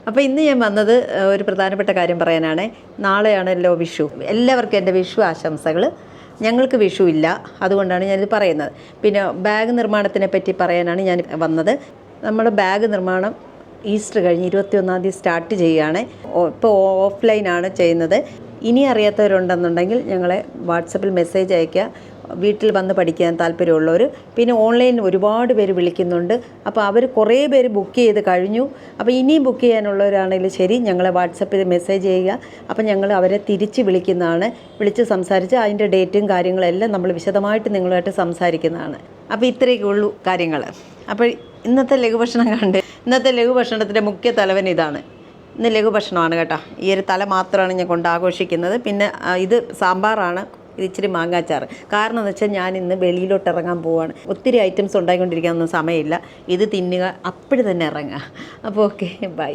അപ്പോൾ ഇന്ന് ഞാൻ വന്നത് ഒരു പ്രധാനപ്പെട്ട കാര്യം പറയാനാണ്. നാളെയാണല്ലോ വിഷു. എല്ലാവർക്കും എൻ്റെ വിഷു ആശംസകൾ. ഞങ്ങൾക്ക് വിഷു ഇല്ല, അതുകൊണ്ടാണ് ഞാനിത് പറയുന്നത്. പിന്നെ ബാഗ് നിർമ്മാണത്തിനെ പറ്റി പറയാനാണ് ഞാൻ വന്നത്. നമ്മുടെ ബാഗ് നിർമ്മാണം ഈസ്റ്റർ കഴിഞ്ഞ് 21-ാം തീയതി സ്റ്റാർട്ട് ചെയ്യുകയാണ്. ഇപ്പോൾ ഓഫ്ലൈനാണ് ചെയ്യുന്നത്. ഇനി അറിയാത്തവരുണ്ടെന്നുണ്ടെങ്കിൽ ഞങ്ങളെ വാട്സപ്പിൽ മെസ്സേജ് അയയ്ക്കുക. വീട്ടിൽ വന്ന് പഠിക്കാൻ താല്പര്യമുള്ളവർ. പിന്നെ ഓൺലൈനിൽ ഒരുപാട് പേര് വിളിക്കുന്നുണ്ട്. അപ്പോൾ അവർ കുറേ പേര് ബുക്ക് ചെയ്ത് കഴിഞ്ഞു. അപ്പോൾ ഇനിയും ബുക്ക് ചെയ്യാനുള്ളവരാണെങ്കിലും ശരി, ഞങ്ങളെ വാട്സപ്പിൽ മെസ്സേജ് ചെയ്യുക. അപ്പോൾ ഞങ്ങൾ അവരെ തിരിച്ച് വിളിക്കുന്നതാണ്. വിളിച്ച് സംസാരിച്ച് അതിൻ്റെ ഡേറ്റും കാര്യങ്ങളെല്ലാം നമ്മൾ വിശദമായിട്ട് നിങ്ങളുമായിട്ട് സംസാരിക്കുന്നതാണ്. അപ്പോൾ ഇത്രയൊക്കെ ഉള്ളൂ കാര്യങ്ങൾ. അപ്പോൾ ഇന്നത്തെ ലഘുഭക്ഷണം ഇന്നത്തെ ലഘുഭക്ഷണത്തിൻ്റെ മുഖ്യ തലവൻ ഇതാണ്. ഇന്ന് ലഘുഭക്ഷണമാണ് കേട്ടോ. ഈ ഒരു തല മാത്രമാണ് ഞാൻ കൊണ്ട് ആഘോഷിക്കുന്നത്. പിന്നെ ഇത് സാമ്പാറാണ്, ഇത് ഇച്ചിരി മാങ്ങാച്ചാറ്. കാരണം എന്ന് വെച്ചാൽ ഞാൻ ഇന്ന് വെളിയിലോട്ട് ഇറങ്ങാൻ പോവുകയാണ്. ഒത്തിരി ഐറ്റംസ് ഉണ്ടായിക്കൊണ്ടിരിക്കാനൊന്നും സമയമില്ല. ഇത് തിന്നുക, അപ്പോഴും തന്നെ ഇറങ്ങുക. അപ്പോൾ ഓക്കെ, ബൈ.